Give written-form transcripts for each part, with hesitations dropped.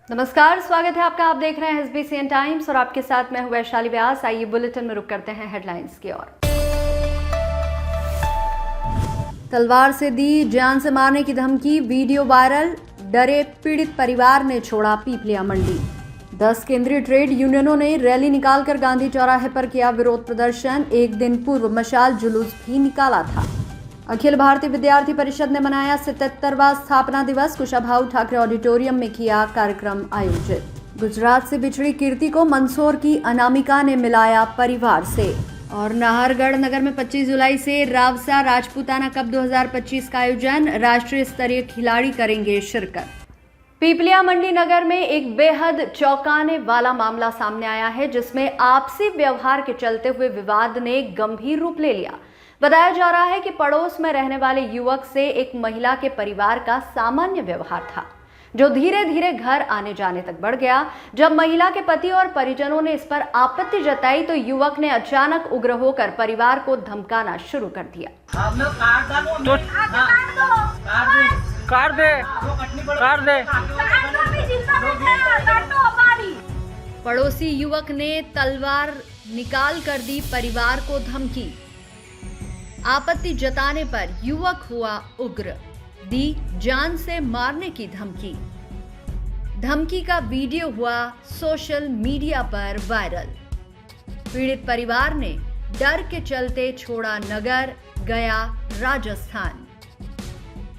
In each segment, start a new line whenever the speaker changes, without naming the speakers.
नमस्कार, स्वागत है आपका। आप देख रहे हैं SBCN टाइम्स और आपके साथ मैं हूं वैशाली व्यास। आइए बुलेटिन में रुक करते हैं हेडलाइंस की ओर। तलवार से दी जान से मारने की धमकी, वीडियो वायरल। डरे पीड़ित परिवार ने छोड़ा पीपलिया मंडी। 10 केंद्रीय ट्रेड यूनियनों ने रैली निकालकर गांधी चौराहे पर किया विरोध प्रदर्शन। एक दिन पूर्व मशाल जुलूस भी निकाला था। अखिल भारतीय विद्यार्थी परिषद ने मनाया 77वां स्थापना दिवस। कुशाभाऊ ठाकरे ऑडिटोरियम में किया कार्यक्रम आयोजित। गुजरात से बिछड़ी कीर्ति को मंदसौर की अनामिका ने मिलाया परिवार से। और नाहरगढ़ नगर में 25 जुलाई से रावसा राजपूताना कप 2025 का आयोजन। राष्ट्रीय स्तरीय खिलाड़ी करेंगे शिरकत। पीपलिया मंडी नगर में एक बेहद चौंकाने वाला मामला सामने आया है, जिसमें आपसी व्यवहार के चलते हुए विवाद ने गंभीर रूप ले लिया। बताया जा रहा है कि पड़ोस में रहने वाले युवक से एक महिला के परिवार का सामान्य व्यवहार था, जो धीरे धीरे घर आने जाने तक बढ़ गया। जब महिला के पति और परिजनों ने इस पर आपत्ति जताई तो युवक ने अचानक उग्र होकर परिवार को धमकाना शुरू कर दिया।
काट दे।
पड़ोसी युवक ने तलवार निकाल कर दी परिवार को धमकी। आपत्ति जताने पर युवक हुआ उग्र, दी जान से मारने की धमकी। धमकी का वीडियो हुआ सोशल मीडिया पर वायरल। पीड़ित परिवार ने डर के चलते छोड़ा नगर, गया राजस्थान।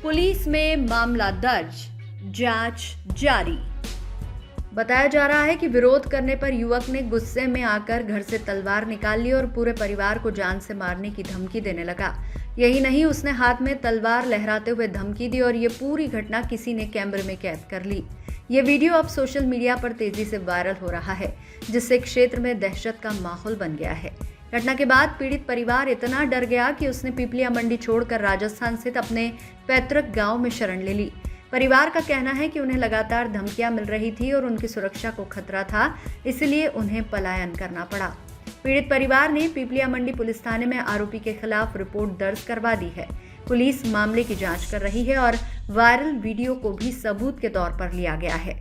पुलिस में मामला दर्ज, जांच जारी। बताया जा रहा है कि विरोध करने पर युवक ने गुस्से में आकर घर से तलवार निकाल ली और पूरे परिवार को जान से मारने की धमकी देने लगा। यही नहीं, उसने हाथ में तलवार लहराते हुए धमकी दी और ये पूरी घटना किसी ने कैमरे में कैद कर ली। ये वीडियो अब सोशल मीडिया पर तेजी से वायरल हो रहा है, जिससे क्षेत्र में दहशत का माहौल बन गया है। घटना के बाद पीड़ित परिवार इतना डर गया कि उसने पीपलिया मंडी छोड़कर राजस्थान स्थित अपने पैतृक गांव में शरण ले ली। परिवार का कहना है कि उन्हें लगातार धमकियां मिल रही थी और उनकी सुरक्षा को खतरा था, इसलिए उन्हें पलायन करना पड़ा। पीड़ित परिवार ने पीपलिया मंडी पुलिस थाने में आरोपी के खिलाफ रिपोर्ट दर्ज करवा दी है। पुलिस मामले की जांच कर रही है और वायरल वीडियो को भी सबूत के तौर पर लिया गया है।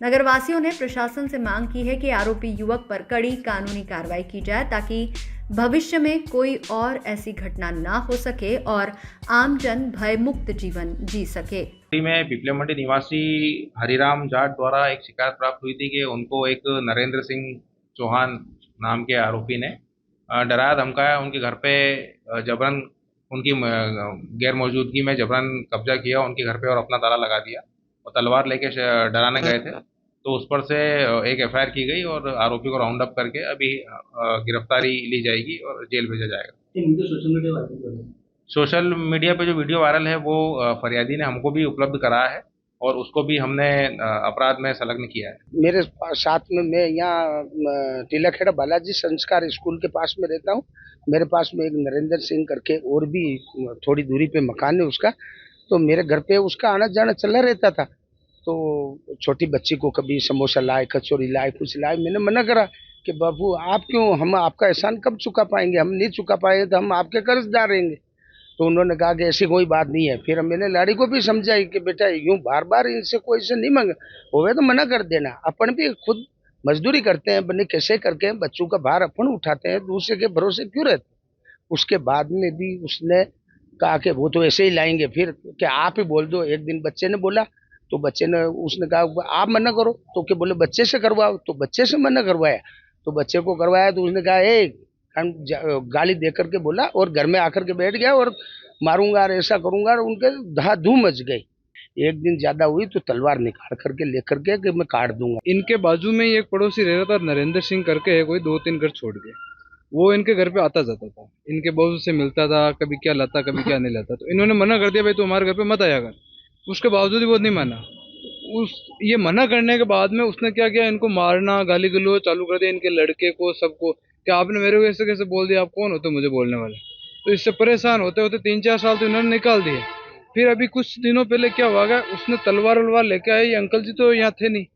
नगरवासियों ने प्रशासन से मांग की है कि आरोपी युवक पर कड़ी कानूनी कार्रवाई की जाए, ताकि भविष्य में कोई और ऐसी घटना ना हो सके और आमजन भयमुक्त जीवन जी सके।
में पीपलिया मंडी निवासी हरिराम जाट द्वारा एक शिकायत प्राप्त हुई थी कि उनको एक नरेंद्र सिंह चौहान नाम के आरोपी ने डराया धमकाया, उनके घर पे जबरन उनकी गैर मौजूदगी में जबरन कब्जा किया उनके घर पे और अपना ताला लगा दिया और तलवार लेके डराने गए थे। तो उस पर से एक FIR की गई और आरोपी को राउंड अप करके अभी गिरफ्तारी ली जाएगी और जेल भेजा जाएगा। सोशल मीडिया पे जो वीडियो वायरल है वो फरियादी ने हमको भी उपलब्ध कराया है और उसको भी हमने अपराध में संलग्न किया है।
मेरे साथ में मैं यहाँ टीलाखेड़ा बालाजी संस्कार स्कूल के पास में रहता हूँ। मेरे पास में एक नरेंद्र सिंह करके और भी थोड़ी दूरी पे मकान है उसका। तो मेरे घर पे उसका आना जाना चला रहता था। तो छोटी बच्ची को कभी समोसा लाए, कचौरी लाए, कुछ लाए। मैंने मना करा कि बाबू आप क्यों, हम आपका एहसान कब चुका पाएंगे, हम नहीं चुका पाए तो हम आपके कर्जदार रहेंगे। तो उन्होंने कहा कि ऐसी कोई बात नहीं है। फिर मैंने लाड़ी को भी समझाई कि बेटा यूं बार बार इनसे कोई से नहीं मांगे, होवे तो मना कर देना। अपन भी खुद मजदूरी करते हैं, बने कैसे करके बच्चों का भार अपन उठाते हैं, दूसरे के भरोसे क्यों रहते। उसके बाद में भी उसने कहा कि वो तो ऐसे ही लाएंगे, फिर कि आप ही बोल दो। एक दिन बच्चे ने बोला तो बच्चे ने उसने कहा आप मना करो, तो क्या बोले बच्चे से करवाओ। तो बच्चे से मना करवाया, तो बच्चे को करवाया तो उसने कहा गाली दे करके बोला और घर में आकर के बैठ गया और मारूंगा और ऐसा करूंगा। और उनके धूम मच गई। एक दिन ज्यादा हुई तो तलवार निकाल करके लेकर के कि मैं काट दूंगा।
इनके बाजू में ही एक पड़ोसी रह रहा था, नरेंद्र सिंह करके है, कोई 2-3 घर छोड़ के। वो इनके घर पे आता जाता था, इनके बहू से मिलता था, कभी क्या लाता कभी क्या नहीं लाता। तो इन्होंने मना कर दिया भाई तू हमारे घर पे मत आया कर। उसके बावजूद वो नहीं माना। ये मना करने के बाद में उसने क्या किया, इनको मारना गाली गलौज चालू कर दिया, इनके लड़के को सबको, कि आपने मेरे को ऐसे कैसे बोल दिया, आप कौन होते मुझे बोलने वाले। तो इससे परेशान होते होते 3-4 साल तो इन्होंने निकाल दिए। फिर अभी कुछ दिनों पहले क्या हुआ गया, उसने तलवार वलवार लेके आए। ये अंकल जी तो यहाँ थे नहीं,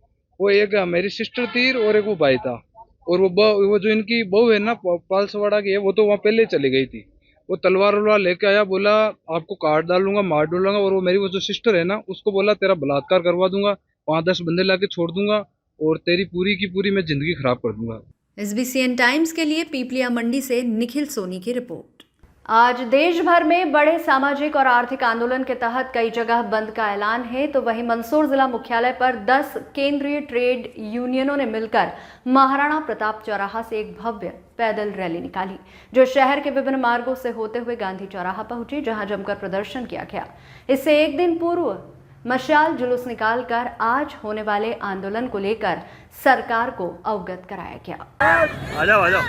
वो एक मेरी सिस्टर थी और एक वो भाई था। और वो जो इनकी बहू है ना पालसवाड़ा की है, वो तो वहाँ पहले चली गई थी। वो तलवार वलवार लेके आया, बोला आपको काट डालूंगा, मार डालूंगा। और वो मेरी वो जो सिस्टर है ना, उसको बोला तेरा बलात्कार करवा दूंगा, 5-10 बंदे लाके छोड़ दूंगा और तेरी पूरी की पूरी मैं जिंदगी खराब कर दूंगा।
SBCN टाइम्स के लिए पीपलिया मंडी से निखिल सोनी की रिपोर्ट। आज देश भर में बड़े सामाजिक और आर्थिक आंदोलन के तहत कई जगह बंद का ऐलान है, तो वहीं मंदसौर जिला मुख्यालय पर 10 केंद्रीय ट्रेड यूनियनों ने मिलकर महाराणा प्रताप चौराहा से एक भव्य पैदल रैली निकाली, जो शहर के विभिन्न मार्गों से होते हुए गांधी चौराहा पहुंची, जहां जमकर प्रदर्शन किया गया। इससे एक दिन पूर्व मशाल जुलूस निकालकर आज होने वाले आंदोलन को लेकर सरकार को अवगत कराया गया।
आजाओ आजाओ।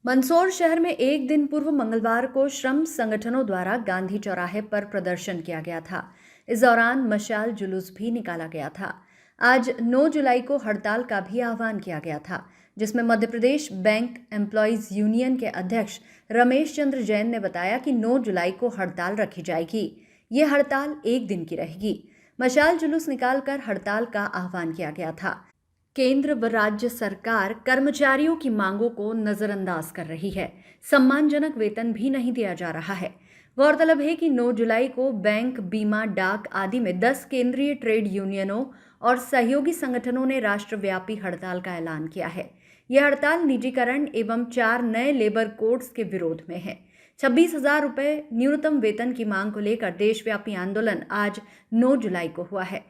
मंदसौर शहर में एक दिन पूर्व मंगलवार को श्रम संगठनों द्वारा गांधी चौराहे पर प्रदर्शन किया गया था। इस दौरान मशाल जुलूस भी निकाला गया था। आज 9 जुलाई को हड़ताल का भी आह्वान किया गया था, जिसमें Madhya Pradesh bank employees union के अध्यक्ष रमेश चंद्र जैन ने बताया कि 9 जुलाई को हड़ताल रखी जाएगी। ये हड़ताल एक दिन की रहेगी। मशाल जुलूस निकालकर हड़ताल का आह्वान किया गया था। केंद्र व राज्य सरकार कर्मचारियों की मांगों को नजरअंदाज कर रही है। सम्मानजनक वेतन भी नहीं दिया जा रहा है। गौरतलब है कि 9 जुलाई को बैंक, बीमा, डाक आदि में 10 केंद्रीय ट्रेड यूनियनों और सहयोगी संगठनों ने राष्ट्रव्यापी हड़ताल का ऐलान किया है। यह हड़ताल निजीकरण एवं 4 नए लेबर कोड्स के विरोध में है। 26,000 रुपये न्यूनतम वेतन की मांग को लेकर देशव्यापी आंदोलन आज 9 जुलाई को हुआ है।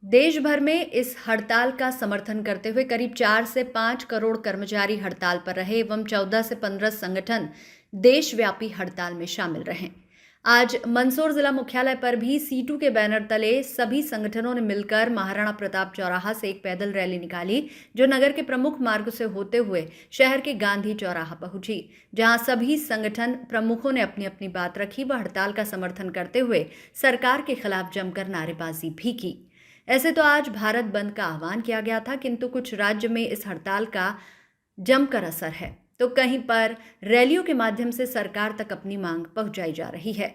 देश भर में इस हड़ताल का समर्थन करते हुए करीब 4 से 5 करोड़ कर्मचारी हड़ताल पर रहे एवं 14 से 15 संगठन देशव्यापी हड़ताल में शामिल रहे। आज मंदसौर जिला मुख्यालय पर भी C2 के बैनर तले सभी संगठनों ने मिलकर महाराणा प्रताप चौराहा से एक पैदल रैली निकाली, जो नगर के प्रमुख मार्ग से होते हुए शहर के गांधी चौराहा पहुंची, जहां सभी संगठन प्रमुखों ने अपनी अपनी बात रखी व हड़ताल का समर्थन करते हुए सरकार के खिलाफ जमकर नारेबाजी भी की। ऐसे तो आज भारत बंद का आह्वान किया गया था, किंतु कुछ राज्य में इस हड़ताल का जमकर असर है, तो कहीं पर रैलियों के माध्यम से सरकार तक अपनी मांग पहुंचाई जा रही है।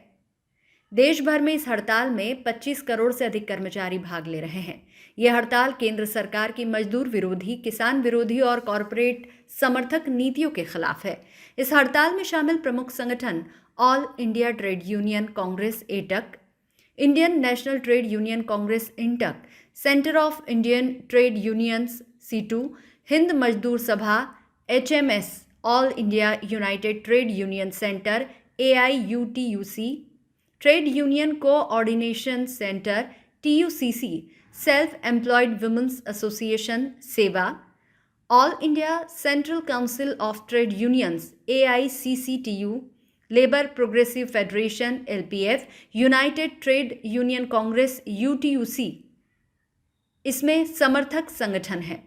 देश भर में इस हड़ताल में 25 करोड़ से अधिक कर्मचारी भाग ले रहे हैं। यह हड़ताल केंद्र सरकार की मजदूर विरोधी, किसान विरोधी और कॉरपोरेट समर्थक नीतियों के खिलाफ है। इस हड़ताल में शामिल प्रमुख संगठन All India Trade Union Congress AITUC, Indian National Trade Union Congress INTUC, Centre of Indian Trade Unions C2, Hind Mazdoor Sabha HMS, All India United Trade Union Centre AIUTUC, Trade Union Coordination Centre TUCC, Self Employed Women's Association सेवा, All India Central Council of Trade Unions AICCTU, Labour Progressive Federation LPF, United Trade Union Congress UTUC इसमें समर्थक संगठन हैं।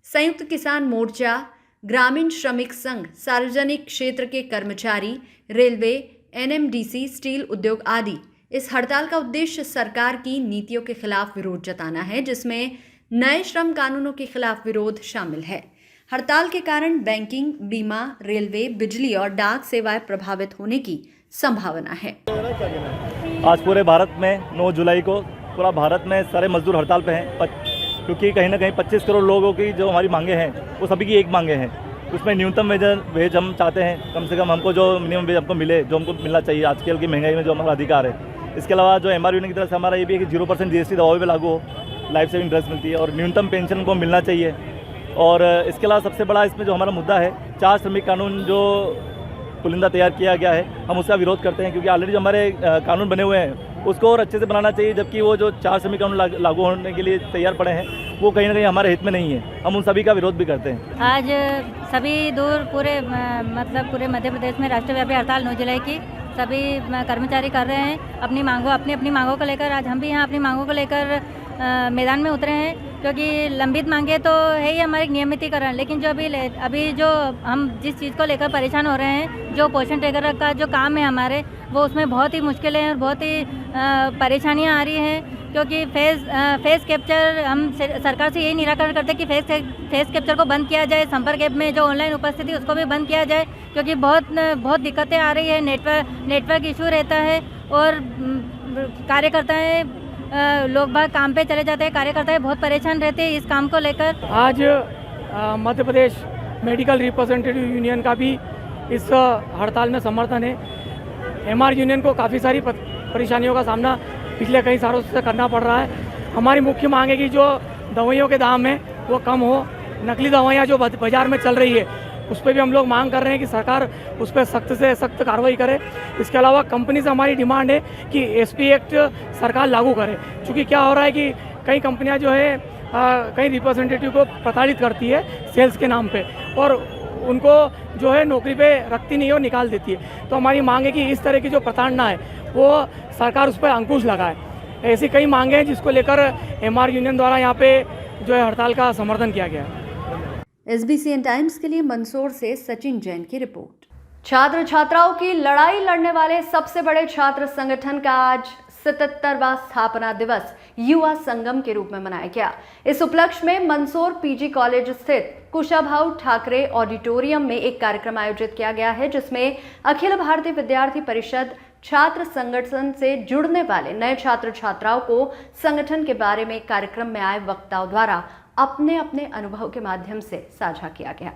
संयुक्त किसान मोर्चा, ग्रामीण श्रमिक संघ, सार्वजनिक क्षेत्र के कर्मचारी, रेलवे, NMDC, स्टील उद्योग आदि। इस हड़ताल का उद्देश्य सरकार की नीतियों के खिलाफ विरोध जताना है, जिसमें नए श्रम कानूनों के खिलाफ विरोध शामिल है। हड़ताल के कारण बैंकिंग, बीमा, रेलवे, बिजली और डाक सेवाएं प्रभावित होने की संभावना है।
आज पूरे भारत में 9 जुलाई को पूरा भारत में सारे मजदूर हड़ताल पे हैं, क्योंकि कहीं ना कहीं 25 करोड़ लोगों की जो हमारी मांगे हैं वो सभी की एक मांगे हैं। उसमें न्यूनतम वेज हम चाहते हैं, कम से कम हमको जो मिनिमम वेज हमको मिले, जो हमको मिलना चाहिए आजकल की महंगाई में जो हमारा अधिकार है। इसके अलावा जो MR यूनियन की तरफ से हमारा ये भी है कि 0% GST दवाओं पर लागू हो, लाइफ सेविंग ड्रेस मिलती है और न्यूनतम पेंशन हमको मिलना चाहिए। और इसके अलावा सबसे बड़ा इसमें जो हमारा मुद्दा है 4 श्रमिक कानून जो पुलिंदा तैयार किया गया है, हम उसका विरोध करते हैं, क्योंकि ऑलरेडी जो हमारे कानून बने हुए हैं उसको और अच्छे से बनाना चाहिए, जबकि वो जो 4 श्रमिक कानून लागू होने के लिए तैयार पड़े हैं वो कहीं ना कहीं हमारे हित में नहीं है। हम उन सभी का विरोध भी करते हैं।
आज सभी दूर पूरे पूरे मध्य प्रदेश में राष्ट्रव्यापी हड़ताल 9 जुलाई की सभी कर्मचारी कर रहे हैं अपनी मांगों को लेकर। आज हम भी यहाँ अपनी मांगों को लेकर मैदान में उतरे हैं, क्योंकि लंबित मांगे तो है ही हमारे नियमितीकरण, लेकिन जो अभी जो हम जिस चीज़ को लेकर परेशान हो रहे हैं, जो पोषण ट्रैकर का जो काम है हमारे, वो उसमें बहुत ही मुश्किलें और बहुत ही परेशानियां आ रही हैं। क्योंकि फेस कैप्चर हम सरकार से यही निराकरण करते हैं कि फेस कैप्चर को बंद किया जाए, संपर्क ऐप में जो ऑनलाइन उपस्थिति उसको भी बंद किया जाए, क्योंकि बहुत दिक्कतें आ रही है, नेटवर्क इशू रहता है और कार्यकर्ता है लोग बाग काम पे चले जाते हैं, कार्यकर्ता बहुत परेशान रहते हैं इस काम को लेकर।
आज Madhya Pradesh medical representative union का भी इस हड़ताल में समर्थन है। एमआर यूनियन को काफ़ी सारी परेशानियों का सामना पिछले कई सालों से करना पड़ रहा है। हमारी मुख्य मांग है कि जो दवाइयों के दाम है वो कम हो, नकली दवाइयाँ जो बाज़ार में चल रही है उस पर भी हम लोग मांग कर रहे हैं कि सरकार उस पर सख्त से सख्त कार्रवाई करे। इसके अलावा कंपनी से हमारी डिमांड है कि एसपी एक्ट सरकार लागू करे, क्योंकि क्या हो रहा है कि कई कंपनियां जो है कई रिप्रेजेंटेटिव को प्रताड़ित करती है सेल्स के नाम पे और उनको जो है नौकरी पे रखती नहीं है और निकाल देती है। तो हमारी मांग है कि इस तरह की जो प्रताड़ना है वो सरकार उस पर अंकुश लगाए। ऐसी कई मांगे हैं जिसको लेकर एमआर यूनियन द्वारा यहाँ पे जो है हड़ताल का समर्थन किया गया है।
SBCN टाइम्स के लिए मंदसौर से सचिन जैन की रिपोर्ट। छात्र छात्राओं की लड़ाई लड़ने वाले सबसे बड़े छात्र संगठन का आज 77वां स्थापना दिवस युवा संगम के रूप में मनाया गया। इस उपलक्ष्य में मंदसौर पीजी कॉलेज स्थित कुशाभाऊ ठाकरे ऑडिटोरियम में एक कार्यक्रम आयोजित किया गया है, जिसमें अखिल भारतीय विद्यार्थी परिषद छात्र संगठन से जुड़ने वाले नए छात्र छात्राओं को संगठन के बारे में कार्यक्रम में आए वक्ताओं द्वारा अपने अपने अनुभव के माध्यम से साझा किया गया।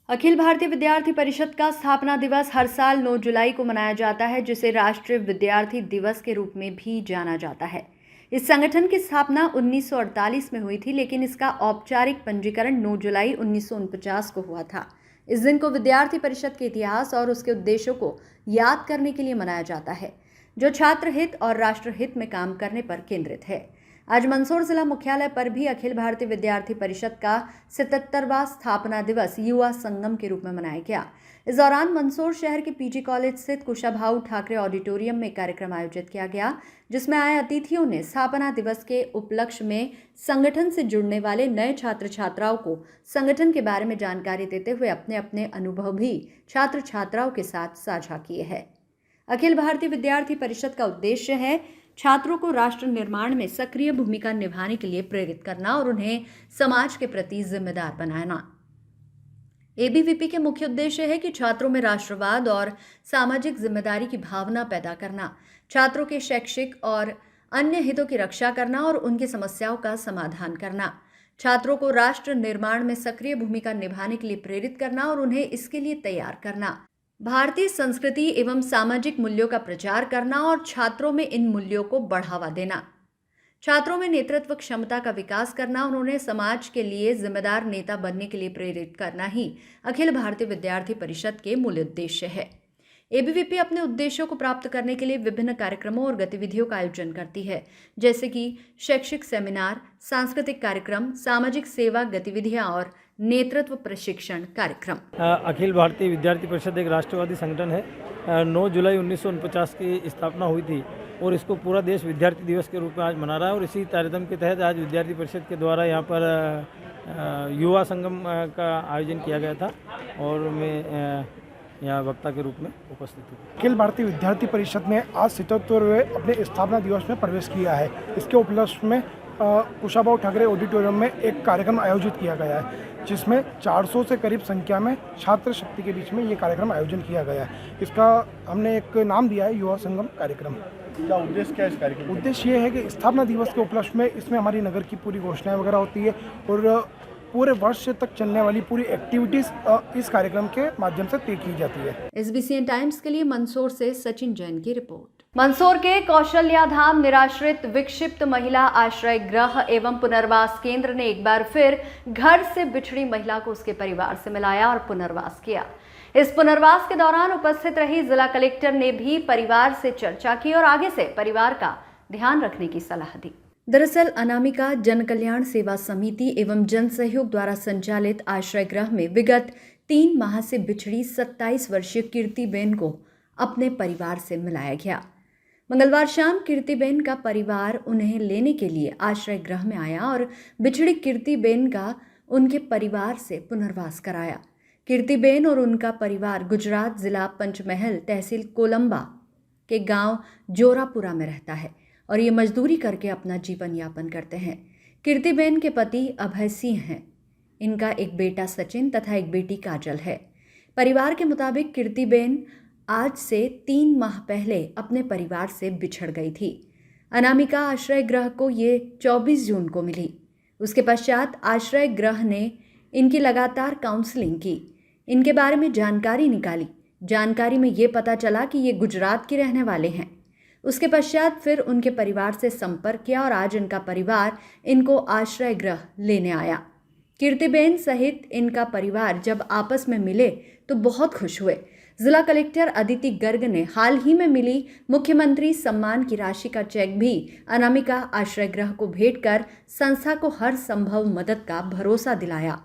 अखिल भारतीय विद्यार्थी परिषद का स्थापना दिवस हर साल 9 जुलाई को मनाया जाता है, जिसे राष्ट्रीय विद्यार्थी दिवस के रूप में भी जाना जाता है। इस संगठन की स्थापना 1948 में हुई थी, लेकिन इसका औपचारिक पंजीकरण 9 जुलाई 1949 को हुआ था। इस दिन को विद्यार्थी परिषद के इतिहास और उसके उद्देश्यों को याद करने के लिए मनाया जाता है, जो छात्र हित और राष्ट्र हित में काम करने पर केंद्रित है। आज मंदसौर जिला मुख्यालय पर भी अखिल भारतीय विद्यार्थी परिषद का 77वां स्थापना दिवस युवा संगम के रूप में मनाया गया। इस दौरान मंदसौर शहर के पीजी कॉलेज स्थित कुशाभाऊ ठाकरे ऑडिटोरियम में कार्यक्रम आयोजित किया गया, जिसमें आए अतिथियों ने स्थापना दिवस के उपलक्ष्य में संगठन से जुड़ने वाले नए छात्र छात्राओं को संगठन के बारे में जानकारी देते हुए अपने अपने अनुभव भी छात्र छात्राओं के साथ साझा किए हैं। अखिल भारतीय विद्यार्थी परिषद का उद्देश्य है छात्रों को राष्ट्र निर्माण में सक्रिय भूमिका निभाने के लिए प्रेरित करना और उन्हें समाज के प्रति जिम्मेदार बनाना। एबीवीपी के मुख्य उद्देश्य है कि छात्रों में राष्ट्रवाद और सामाजिक जिम्मेदारी की भावना पैदा करना, छात्रों के शैक्षिक और अन्य हितों की रक्षा करना और उनकी समस्याओं का समाधान करना, छात्रों को राष्ट्र निर्माण में सक्रिय भूमिका निभाने के लिए प्रेरित करना और उन्हें इसके लिए तैयार करना, भारतीय संस्कृति एवं सामाजिक मूल्यों का प्रचार करना और छात्रों में इन मूल्यों को बढ़ावा देना, छात्रों में नेतृत्व क्षमता का विकास करना और उन्हें समाज के लिए जिम्मेदार नेता बनने के लिए प्रेरित करना ही अखिल भारतीय विद्यार्थी परिषद के मूल उद्देश्य है। एबीवीपी अपने उद्देश्यों को प्राप्त करने के लिए विभिन्न कार्यक्रमों और गतिविधियों का आयोजन करती है, जैसे कि शैक्षिक सेमिनार, सांस्कृतिक कार्यक्रम, सामाजिक सेवा गतिविधियां और नेतृत्व प्रशिक्षण कार्यक्रम।
अखिल भारतीय विद्यार्थी परिषद एक राष्ट्रवादी संगठन है। 9 जुलाई 1949 की स्थापना हुई थी और इसको पूरा देश विद्यार्थी दिवस के रूप में आज मना रहा है और इसी कार्यक्रम के तहत आज विद्यार्थी परिषद के द्वारा यहाँ पर युवा संगम का आयोजन किया गया था और मैं यहाँ वक्ता के रूप में उपस्थित हूँ।
अखिल भारतीय विद्यार्थी परिषद ने आज 77वें अपने स्थापना दिवस में प्रवेश किया है। इसके उपलक्ष्य में कुशाभाऊ ठाकरे ऑडिटोरियम में एक कार्यक्रम आयोजित किया गया है, जिसमें 400 से करीब संख्या में छात्र शक्ति के बीच में ये कार्यक्रम आयोजन किया गया है। इसका हमने एक नाम दिया है युवा संगम कार्यक्रम।
क्या उद्देश्य क्या है इस कार्यक्रम?
उद्देश्य ये है कि स्थापना दिवस के उपलक्ष्य में इसमें हमारी नगर की पूरी घोषणाएं वगैरह होती है और पूरे वर्ष तक चलने वाली पूरी एक्टिविटीज इस कार्यक्रम के माध्यम से तय की जाती है।
SBCN टाइम्स के लिए मंदसौर से सचिन जैन की रिपोर्ट। मंदसौर के कौशल्याधाम निराश्रित विक्षिप्त महिला आश्रय गृह एवं पुनर्वास केंद्र ने एक बार फिर घर से बिछड़ी महिला को उसके परिवार से मिलाया और पुनर्वास किया। इस पुनर्वास के दौरान उपस्थित रही जिला कलेक्टर ने भी परिवार से चर्चा की और आगे से परिवार का ध्यान रखने की सलाह दी। दरअसल अनामिका जन कल्याण सेवा समिति एवं जन सहयोग द्वारा संचालित आश्रय गृह में विगत 3 माह से बिछड़ी 27 वर्षीय कीर्तिबेन को अपने परिवार से मिलाया गया। मंगलवार शाम कीर्तिबेन का परिवार उन्हें लेने के लिए आश्रय गृह में आया और बिछड़ी कीर्तिबेन का उनके परिवार से पुनर्वास कराया। कीर्तिबेन और उनका परिवार गुजरात जिला पंचमहल तहसील कोलंबा के गांव जोरापुरा में रहता है और ये मजदूरी करके अपना जीवन यापन करते हैं। कीर्तिबेन के पति अभय सिंह हैं। इनका एक बेटा सचिन तथा एक बेटी काजल है। परिवार के मुताबिक कीर्तिबेन आज से 3 माह पहले अपने परिवार से बिछड़ गई थी। अनामिका आश्रय गृह को ये 24 जून को मिली। उसके पश्चात आश्रय गृह ने इनकी लगातार काउंसलिंग की, इनके बारे में जानकारी निकाली। जानकारी में ये पता चला कि ये गुजरात के रहने वाले हैं। उसके पश्चात फिर उनके परिवार से संपर्क किया और आज इनका परिवार इनको आश्रय गृह लेने आया। कीर्तिबेन सहित इनका परिवार जब आपस में मिले तो बहुत खुश हुए। जिला कलेक्टर अदिति गर्ग ने हाल ही में मिली मुख्यमंत्री सम्मान की राशि का चेक भी अनामिका आश्रय गृह को भेंट कर संस्था को हर संभव मदद का भरोसा दिलाया।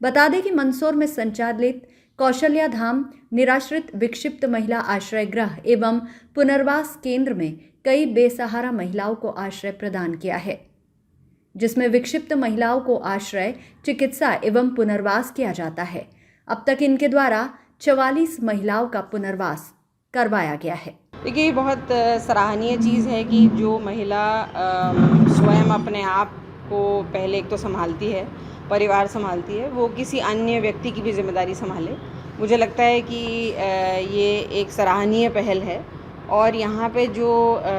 बता दें कि मंदसौर में संचालित कौशल्या धाम निराश्रित विक्षिप्त महिला आश्रय गृह एवं पुनर्वास केंद्र में कई बेसहारा महिलाओं को आश्रय प्रदान किया है, जिसमें विक्षिप्त महिलाओं को आश्रय, चिकित्सा एवं पुनर्वास किया जाता है। अब तक इनके द्वारा 44 महिलाओं का पुनर्वास करवाया गया है।
देखिए, ये बहुत सराहनीय चीज़ है कि जो महिला स्वयं अपने आप को पहले एक तो संभालती है, परिवार संभालती है, वो किसी अन्य व्यक्ति की भी जिम्मेदारी संभाले। मुझे लगता है कि ये एक सराहनीय पहल है। और यहाँ पे जो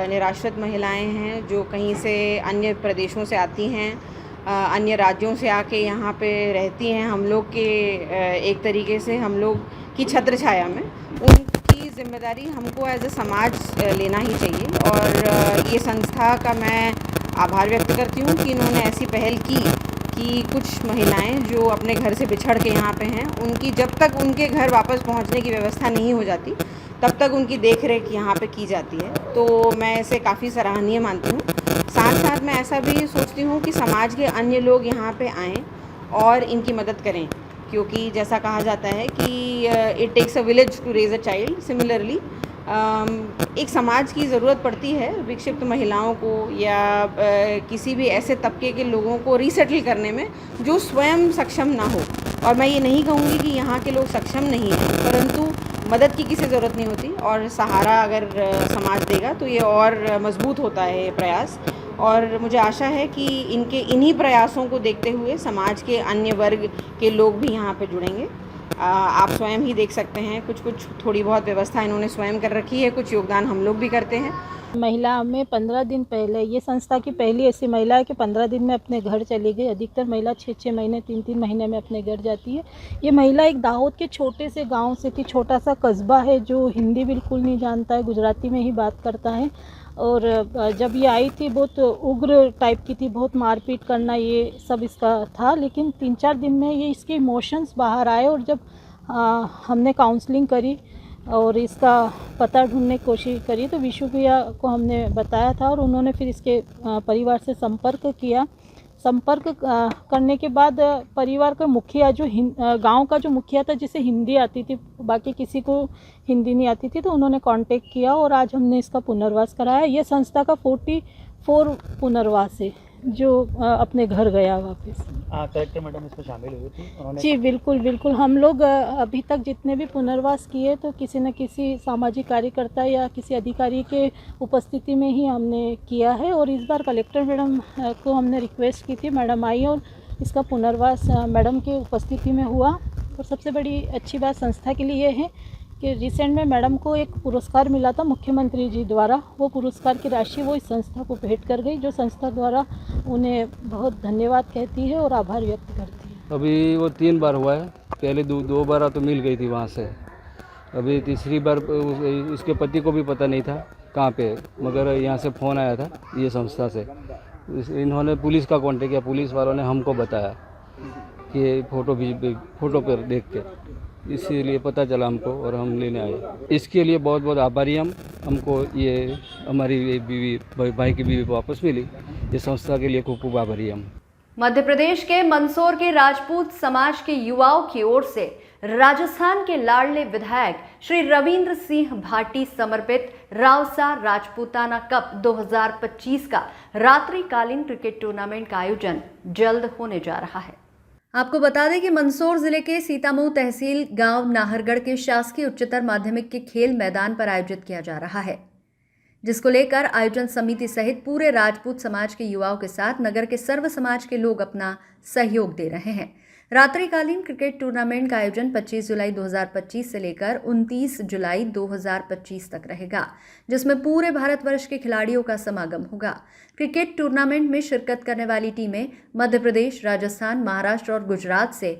निराश्रित महिलाएं हैं, जो कहीं से अन्य प्रदेशों से आती हैं, अन्य राज्यों से आके यहाँ पे रहती हैं, हम लोग के एक तरीके से हम लोग की छत्र छाया में, उनकी जिम्मेदारी हमको एज ए समाज लेना ही चाहिए। और ये संस्था का मैं आभार व्यक्त करती हूँ कि इन्होंने ऐसी पहल की कि कुछ महिलाएं जो अपने घर से बिछड़ के यहाँ पे हैं, उनकी जब तक उनके घर वापस पहुँचने की व्यवस्था नहीं हो जाती तब तक उनकी देख रेख यहाँ पे की जाती है। तो मैं इसे काफ़ी सराहनीय मानती हूँ। साथ साथ मैं ऐसा भी सोचती हूँ कि समाज के अन्य लोग यहाँ पे आएँ और इनकी मदद करें, क्योंकि जैसा कहा जाता है कि it takes a village to raise a child. Similarly एक समाज की ज़रूरत पड़ती है विक्षिप्त महिलाओं को या किसी भी ऐसे तबके के लोगों को रीसेटल करने में जो स्वयं सक्षम ना हो। और मैं ये नहीं कहूँगी कि यहाँ के लोग सक्षम नहीं हैं, परंतु मदद की किसी ज़रूरत नहीं होती और सहारा अगर समाज देगा तो ये और मजबूत होता है ये प्रयास। और मुझे आशा है कि इन्हीं प्रयासों को देखते हुए समाज के अन्य वर्ग के लोग भी यहाँ पे जुड़ेंगे। आप स्वयं ही देख सकते हैं, कुछ थोड़ी बहुत व्यवस्था इन्होंने स्वयं कर रखी है, कुछ योगदान हम लोग भी करते हैं।
महिला में 15 दिन पहले, ये संस्था की पहली ऐसी महिला है कि 15 दिन में अपने घर चली गई। अधिकतर महिला 6-6 महीने, 3-3 महीने में अपने घर जाती है। ये महिला एक दाहोद के छोटे से गांव से थी, छोटा सा कस्बा है जो हिंदी बिल्कुल नहीं जानता है, गुजराती में ही बात करता है। और जब ये आई थी बहुत उग्र टाइप की थी, बहुत मारपीट करना ये सब इसका था। लेकिन 3-4 दिन में ये इसके इमोशंस बाहर आए और जब हमने काउंसलिंग करी और इसका पता ढूंढने की कोशिश करी तो विशु भैया को हमने बताया था और उन्होंने फिर इसके परिवार से संपर्क किया। संपर्क करने के बाद परिवार का मुखिया जो गांव का जो मुखिया था, जिसे हिंदी आती थी, बाकी किसी को हिंदी नहीं आती थी, तो उन्होंने कांटेक्ट किया और आज हमने इसका पुनर्वास कराया। ये संस्था का 44 पुनर्वास है जो अपने घर गया वापस।
कलेक्टर मैडम इसमें शामिल हुई थी उन्होंने? जी
बिल्कुल। हम लोग अभी तक जितने भी पुनर्वास किए तो किसी न किसी सामाजिक कार्यकर्ता या किसी अधिकारी के उपस्थिति में ही हमने किया है। और इस बार कलेक्टर मैडम को हमने रिक्वेस्ट की थी, मैडम आई और इसका पुनर्वास मैडम के उपस्थिति में हुआ। और सबसे बड़ी अच्छी बात संस्था के लिए है कि रिसेंट में मैडम को एक पुरस्कार मिला था मुख्यमंत्री जी द्वारा। वो पुरस्कार की राशि वो इस संस्था को भेंट कर गई, जो संस्था द्वारा उन्हें बहुत धन्यवाद कहती है और आभार व्यक्त करती है।
अभी वो 3 बार हुआ है, पहले 2 बार तो मिल गई थी वहाँ से। अभी तीसरी बार इसके पति को भी पता नहीं था कहाँ पे, मगर यहाँ से फ़ोन आया था ये संस्था से। इन्होंने पुलिस का कॉन्टेक्ट किया, पुलिस वालों ने हमको बताया कि फ़ोटो पर देख के, इसीलिए पता चला हमको और हम लेने आए। इसके लिए बहुत बहुत आभारी हमको ये हमारी बीवी, भाई की बीवी वापस मिली। ये संस्था के लिए खूब आभारी हम।
मध्य प्रदेश के मंदसौर के राजपूत समाज के युवाओं की ओर से राजस्थान के लाडले विधायक श्री रविंद्र सिंह भाटी समर्पित रावसा राजपूताना कप 2025 का रात्रिकालीन क्रिकेट टूर्नामेंट का आयोजन जल्द होने जा रहा है। आपको बता दें कि मंदसौर जिले के सीतामऊ तहसील गांव नाहरगढ़ के शासकीय उच्चतर माध्यमिक के खेल मैदान पर आयोजित किया जा रहा है। जिसको लेकर आयोजन समिति सहित पूरे राजपूत समाज के युवाओं के साथ नगर के सर्व समाज के लोग अपना सहयोग दे रहे हैं। रात्रिकालीन क्रिकेट टूर्नामेंट का आयोजन 25 जुलाई 2025 से लेकर 29 जुलाई 2025 तक रहेगा, जिसमें पूरे भारतवर्ष के खिलाड़ियों का समागम होगा। क्रिकेट टूर्नामेंट में शिरकत करने वाली टीमें मध्य प्रदेश, राजस्थान, महाराष्ट्र और गुजरात से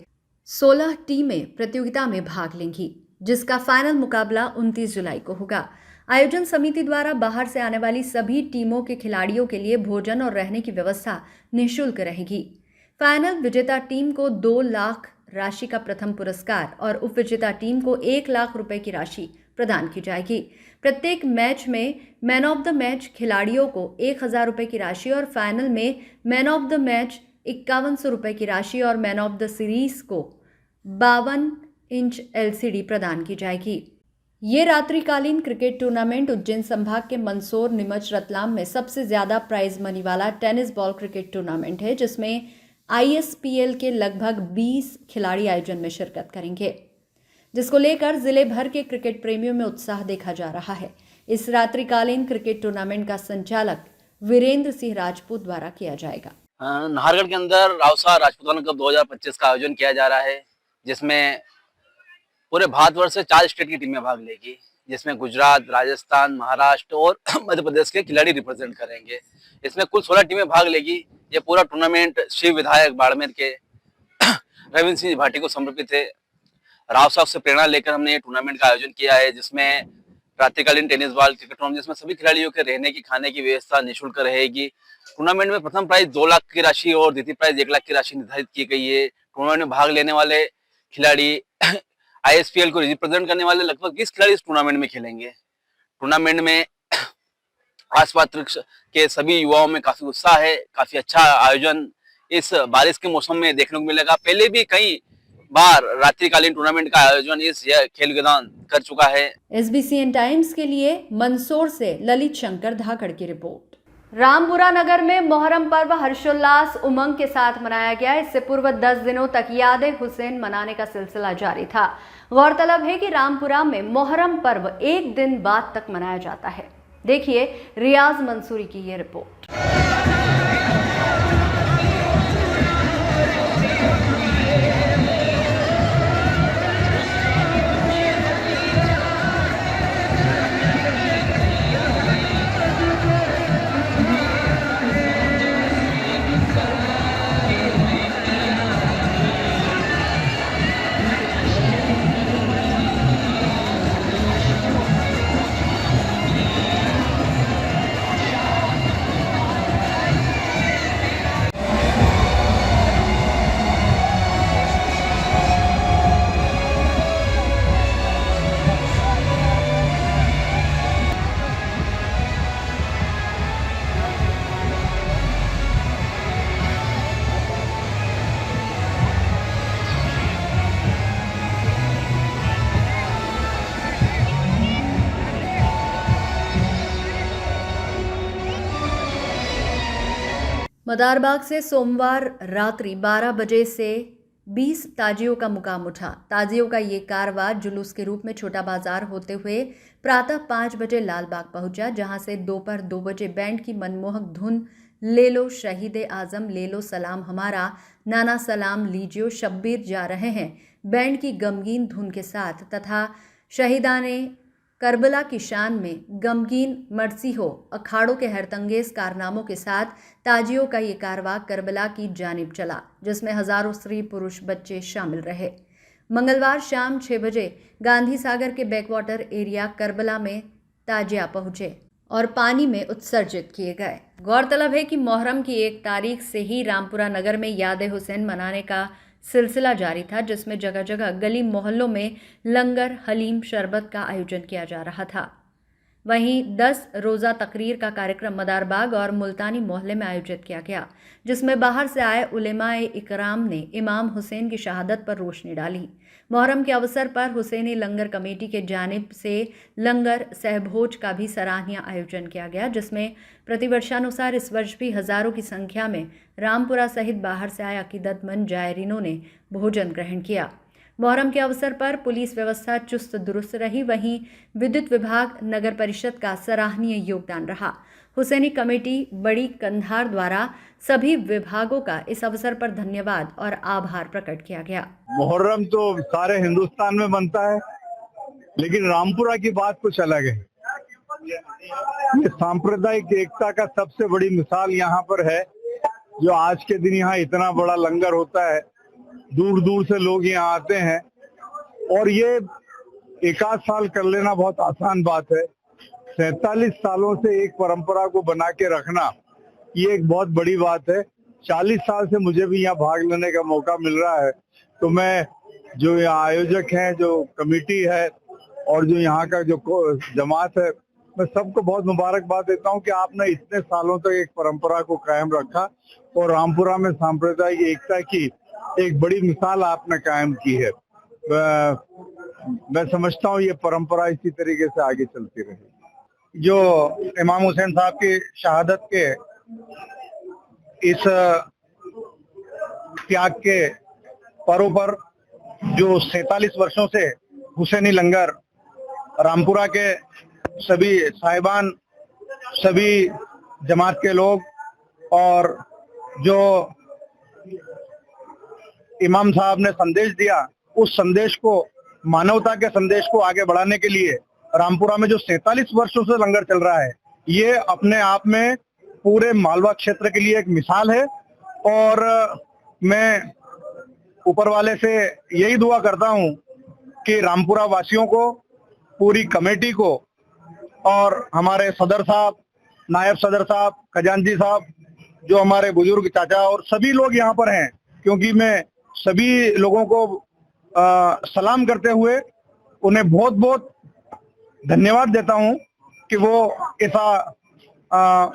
16 टीमें प्रतियोगिता में भाग लेंगी, जिसका फाइनल मुकाबला 29 जुलाई को होगा। आयोजन समिति द्वारा बाहर से आने वाली सभी टीमों के खिलाड़ियों के लिए भोजन और रहने की व्यवस्था निःशुल्क रहेगी। फाइनल विजेता टीम को 2 लाख राशि का प्रथम पुरस्कार और उप विजेता टीम को 1 लाख रुपए की राशि प्रदान की जाएगी। प्रत्येक मैच में मैन ऑफ द मैच खिलाड़ियों को 1000 रुपए की राशि और फाइनल में मैन ऑफ द मैच 5100 रुपए की राशि और मैन ऑफ द सीरीज को 52 इंच LCD प्रदान की जाएगी। ये रात्रिकालीन क्रिकेट टूर्नामेंट उज्जैन संभाग के मंदसौर, नीमच, रतलाम में सबसे ज्यादा प्राइज मनी वाला टेनिस बॉल क्रिकेट टूर्नामेंट है, जिसमें ISPL के लगभग 20 खिलाड़ी आयोजन में शिरकत करेंगे, जिसको लेकर जिले भर के क्रिकेट प्रेमियों में उत्साह देखा जा रहा है। इस रात्रिकालीन क्रिकेट टूर्नामेंट का संचालक वीरेंद्र सिंह राजपूत द्वारा किया जाएगा।
नाहरगढ़ के अंदर रावसा राजपूताना कप 2025 का आयोजन किया जा रहा है, जिसमें पूरे भारतवर्ष से 4 स्टेट की टीमें भाग लेगी, जिसमें गुजरात, राजस्थान, महाराष्ट्र और मध्य प्रदेश के खिलाड़ी रिप्रेजेंट करेंगे। इसमें कुल 16 टीमें भाग लेगी। ये पूरा टूर्नामेंट शिव विधायक बाड़मेर के रविंद्र सिंह भाटी को समर्पित है। रावसाग से प्रेरणा लेकर हमने ये टूर्नामेंट का आयोजन किया है, जिसमें रात्रिकालीन टेनिस बॉल क्रिकेट टूर्नामेंट, जिसमें सभी खिलाड़ियों के रहने की, खाने की व्यवस्था निःशुल्क रहेगी। टूर्नामेंट में प्रथम प्राइज 2 लाख की राशि और द्वितीय प्राइज 1 लाख की राशि निर्धारित की गई है। टूर्नामेंट में भाग लेने वाले खिलाड़ी ISPL को रिप्रेजेंट करने वाले लगभग 20 खिलाड़ी इस टूर्नामेंट में खेलेंगे। टूर्नामेंट में आसपास के सभी युवाओं में काफी उत्साह है। काफी अच्छा आयोजन इस बारिश के मौसम में देखने को मिलेगा। पहले भी कई बार रात्रिकालीन टूर्नामेंट का आयोजन इस खेल मैदान कर चुका है।
SBCN टाइम्स के लिए मंदसौर से ललित शंकर धाकड़ की रिपोर्ट। रामपुरा नगर में मोहर्रम पर्व हर्षोल्लास उमंग के साथ मनाया गया। इससे पूर्व 10 दिनों तक याद हुसैन मनाने का सिलसिला जारी था। गौरतलब है कि रामपुरा में मोहर्रम पर्व 1 दिन बाद तक मनाया जाता है। देखिए रियाज मंसूरी की ये रिपोर्ट। मदारबाग से सोमवार रात्रि 12 बजे से 20 ताजियों का मुकाम उठा। ताजियों का ये कारवां जुलूस के रूप में छोटा बाजार होते हुए प्रातः 5 बजे लालबाग पहुंचा, जहां से दोपहर 2 बजे बैंड की मनमोहक धुन ले लो शहीद आजम, ले लो सलाम हमारा, नाना सलाम लीजियो, शब्बीर जा रहे हैं बैंड की गमगीन धुन के साथ तथा शहीदाने करबला की शान में गमगीन मरसी हो अखाड़ों के हैरतंगेज कारनामों के साथ ताजियों का ये कारवां करबला की जानिब चला, जिसमें हजारों स्त्री पुरुष बच्चे शामिल रहे। मंगलवार शाम 6 बजे गांधी सागर के बैकवाटर एरिया करबला में ताजिया पहुंचे और पानी में उत्सर्जित किए गए। गौरतलब है कि मुहर्रम की 1 तारीख से ही रामपुरा नगर में याद हुसैन मनाने का सिलसिला जारी था, जिसमें जगह जगह गली मोहल्लों में लंगर, हलीम, शरबत का आयोजन किया जा रहा था। वहीं 10 रोज़ा तकरीर का कार्यक्रम मदारबाग और मुल्तानी मोहल्ले में आयोजित किया गया, जिसमें बाहर से आए उलेमाए इकराम ने इमाम हुसैन की शहादत पर रोशनी डाली। मुहर्रम के अवसर पर हुसैनी लंगर कमेटी के जानिब से लंगर सहभोज का भी सराहनीय आयोजन किया गया, जिसमें प्रतिवर्षानुसार इस वर्ष भी हजारों की संख्या में रामपुरा सहित बाहर से आए अकीदतमंद जायरीनों ने भोजन ग्रहण किया। मुहर्रम के अवसर पर पुलिस व्यवस्था चुस्त दुरुस्त रही, वहीं विद्युत विभाग, नगर परिषद का सराहनीय योगदान रहा। हुसैनी कमेटी बड़ी कंधार द्वारा सभी विभागों का इस अवसर पर धन्यवाद और आभार प्रकट किया गया।
मुहर्रम तो सारे हिंदुस्तान में बनता है, लेकिन रामपुरा की बात कुछ अलग है। ये सांप्रदायिक एकता का सबसे बड़ी मिसाल यहाँ पर है, जो आज के दिन यहाँ इतना बड़ा लंगर होता है, दूर दूर से लोग यहाँ आते हैं, और ये एक आध साल कर लेना बहुत आसान बात है। 47 सालों से एक परंपरा को बना के रखना, ये एक बहुत बड़ी बात है। 40 साल से मुझे भी यहाँ भाग लेने का मौका मिल रहा है, तो मैं जो यहाँ आयोजक हैं, जो कमेटी है और जो यहाँ का जो जमात है, मैं सबको बहुत मुबारकबाद देता हूँ कि आपने इतने सालों तक एक परंपरा को कायम रखा और रामपुरा में सांप्रदायिक एकता की एक बड़ी मिसाल आपने कायम की है। मैं समझता हूँ ये परंपरा इसी तरीके से आगे चलती रहेगी। जो इमाम हुसैन साहब की शहादत के इस त्याग के पर्व पर जो 47 वर्षों से हुसैनी लंगर रामपुरा के सभी साहिबान, सभी जमात के लोग और जो इमाम साहब ने संदेश दिया, उस संदेश को, मानवता के संदेश को आगे बढ़ाने के लिए रामपुरा में जो 47 वर्षों से लंगर चल रहा है, ये अपने आप में पूरे मालवा क्षेत्र के लिए एक मिसाल है। और मैं ऊपर वाले से यही दुआ करता हूँ कि रामपुरा वासियों को, पूरी कमेटी को और हमारे सदर साहब, नायब सदर साहब, खजांची साहब, जो हमारे बुजुर्ग चाचा और सभी लोग यहाँ पर हैं, क्योंकि मैं सभी लोगों को सलाम करते हुए उन्हें बहुत बहुत धन्यवाद देता हूँ कि वो ऐसा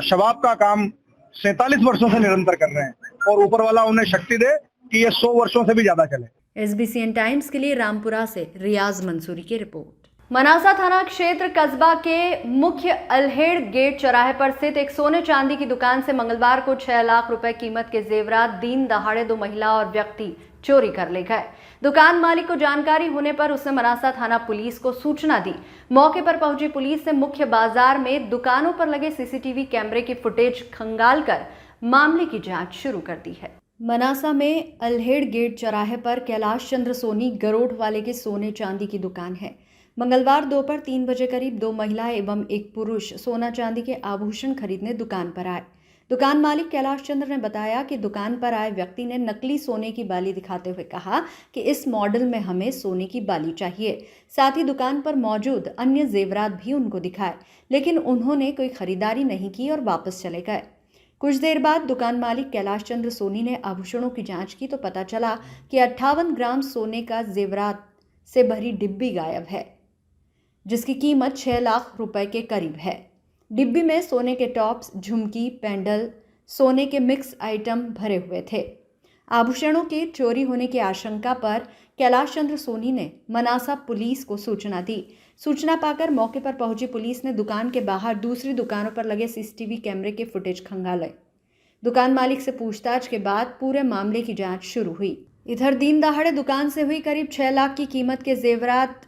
शबाब का काम 47 वर्षों से निरंतर कर रहे हैं, और ऊपर वाला उन्हें शक्ति दे कि ये 100 वर्षों से भी ज्यादा चले।
SBCN टाइम्स के लिए रामपुरा से रियाज मंसूरी की रिपोर्ट। मनासा थाना क्षेत्र कस्बा के मुख्य अल्हेड़ गेट चौराहे पर स्थित एक सोने चांदी की दुकान से मंगलवार को 6 लाख रुपए कीमत के जेवरात दिन दहाड़े 2 महिला और व्यक्ति चोरी कर ले गए। दुकान मालिक को जानकारी होने पर उसने मनासा थाना पुलिस को सूचना दी। मौके पर पहुंची पुलिस ने मुख्य बाजार में दुकानों पर लगे CCTV कैमरे की फुटेज खंगालकर मामले की जांच शुरू कर दी है। मनासा में अल्हेड़ गेट चौराहे पर कैलाश चंद्र सोनी गरोड़ वाले के सोने चांदी की दुकान है। मंगलवार दोपहर 3 बजे करीब 2 महिलाएं एवं एक पुरुष सोना चांदी के आभूषण खरीदने दुकान पर आए। दुकान मालिक कैलाश चंद्र ने बताया कि दुकान पर आए व्यक्ति ने नकली सोने की बाली दिखाते हुए कहा कि इस मॉडल में हमें सोने की बाली चाहिए। साथ ही दुकान पर मौजूद अन्य जेवरात भी उनको दिखाए, लेकिन उन्होंने कोई खरीदारी नहीं की और वापस चले गए। कुछ देर बाद दुकान मालिक कैलाश चंद्र सोनी ने आभूषणों की जांच की तो पता चला कि 58 ग्राम सोने का जेवरात से भरी डिब्बी गायब है, जिसकी कीमत 6 लाख रुपए के करीब है। डिब्बी में सोने के टॉप्स, झुमकी, पेंडल, सोने के मिक्स आइटम भरे हुए थे। आभूषणों के चोरी होने की आशंका पर कैलाश चंद्र सोनी ने मनासा पुलिस को सूचना दी। सूचना पाकर मौके पर पहुंची पुलिस ने दुकान के बाहर दूसरी दुकानों पर लगे CCTV कैमरे के फुटेज खंगाले। दुकान मालिक से पूछताछ के बाद पूरे मामले की जांच शुरू हुई। इधर दिन दहाड़े दुकान से हुई करीब 6 लाख की कीमत के जेवरात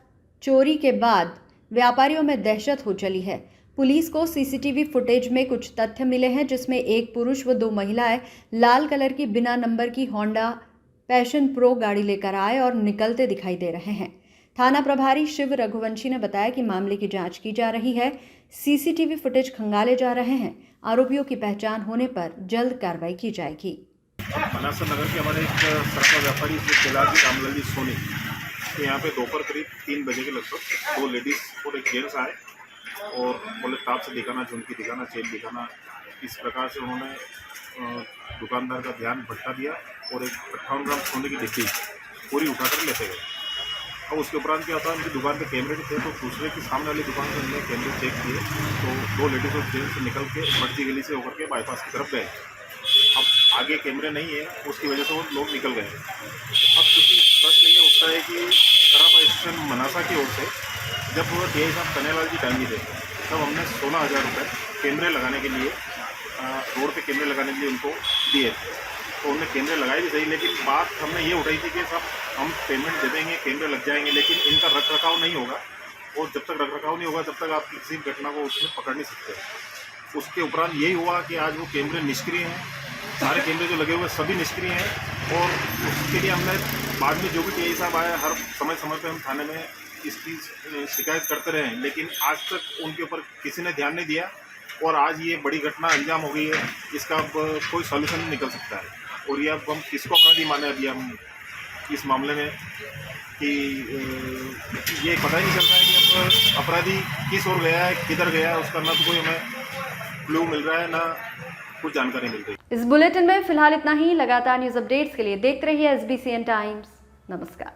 चोरी के बाद व्यापारियों में दहशत हो चली है। पुलिस को CCTV फुटेज में कुछ तथ्य मिले हैं, जिसमें एक पुरुष व 2 महिलाएं लाल कलर की बिना नंबर की होंडा पैशन प्रो गाड़ी लेकर आए और निकलते दिखाई दे रहे हैं। थाना प्रभारी शिव रघुवंशी ने बताया कि मामले की जांच की जा रही है, CCTV फुटेज खंगाले जा रहे हैं। आरोपियों की पहचान होने पर जल्द कार्रवाई की जाएगी।
मनासा नगर के हमारे एक सराफा व्यापारी कैलाश रामलाल जी सोनी, तो यहाँ पे दोपहर करीब 3 बजे के लगभग 2 लेडीज और एक जेंट्स आए और बोले ताप से दिखाना, झुमकी दिखाना, चेन दिखाना। इस प्रकार से उन्होंने दुकानदार का ध्यान भटका दिया और एक 58 ग्राम सोने की डिब्बी पूरी उठाकर लेते गए। अब उसके उपरांत क्या होता है, उनकी दुकान पे कैमरे थे, तो दूसरे की सामने वाली दुकान से उन्होंने कैमरे चेक किए, तो 2 लेडीज और जेंट्स निकल के मर्जी गली से होकर के बाईपास की तरफ गए। अब आगे कैमरे नहीं है, उसकी वजह से वो लोग निकल गए। अब क्योंकि प्रश्न ये उठता है कि सराफा स्टेशन मनासा की ओर से जब वो DI साहब कन्हैयालाल जी डांगी थे, तब हमने 16,000 रुपये कैमरे लगाने के लिए, रोड पे कैमरे लगाने के लिए उनको दिए थे।
तो उन्होंने कैमरे लगाए भी सही, लेकिन बात हमने ये उठाई थी कि सब हम पेमेंट दे देंगे, कैमरे लग जाएंगे, लेकिन इनका रख रखाव नहीं होगा, और जब तक रख रखाव नहीं होगा तब तक आप किसी घटना को उसमें पकड़ नहीं सकते। उसके उपरांत यही हुआ कि आज वो कैमरे निष्क्रिय हैं, सारे कैमरे जो लगे हुए सभी निष्क्रिय हैं, और उसके लिए हमने बाद में जो भी टीआई साहब आए, हर समय पे हम थाने में इसकी शिकायत करते रहे, लेकिन आज तक उनके ऊपर किसी ने ध्यान नहीं दिया, और आज ये बड़ी घटना अंजाम हो गई है। इसका अब कोई सॉल्यूशन नहीं निकल सकता है, और ये अब हम किसको अपराधी माने अभी हम इस मामले में कि ये पता ही नहीं चल रहा है कि अब अपराधी किस ओर गया है, किधर गया है, उसका ना तो कोई हमें क्लू मिल रहा है, ना कुछ जानकारी मिल रही है।
इस बुलेटिन में फिलहाल इतना ही। लगातार न्यूज अपडेट्स के लिए देखते रहिए SBCN टाइम्स। नमस्कार।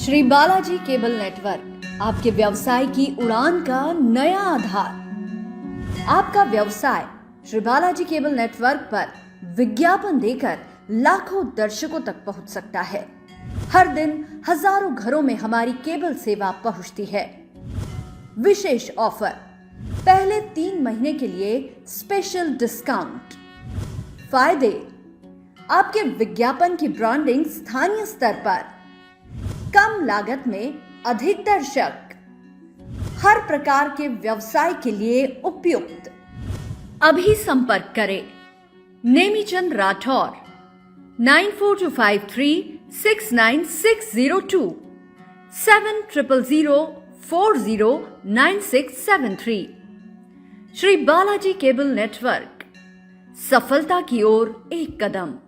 श्री बालाजी केबल नेटवर्क आपके व्यवसाय की उड़ान का नया आधार। आपका व्यवसाय श्री बालाजी केबल नेटवर्क पर विज्ञापन देकर लाखों दर्शकों तक पहुंच सकता है। हर दिन हजारों घरों में हमारी केबल सेवा पहुंचती है। विशेष ऑफर, पहले 3 महीने के लिए स्पेशल डिस्काउंट। फायदे, आपके विज्ञापन की ब्रांडिंग स्थानीय स्तर पर, कम लागत में अधिक दर्शक, हर प्रकार के व्यवसाय के लिए उपयुक्त। अभी संपर्क करें नेमीचंद राठौर 9425369602 7000409673। श्री बालाजी केबल नेटवर्क, सफलता की ओर एक कदम।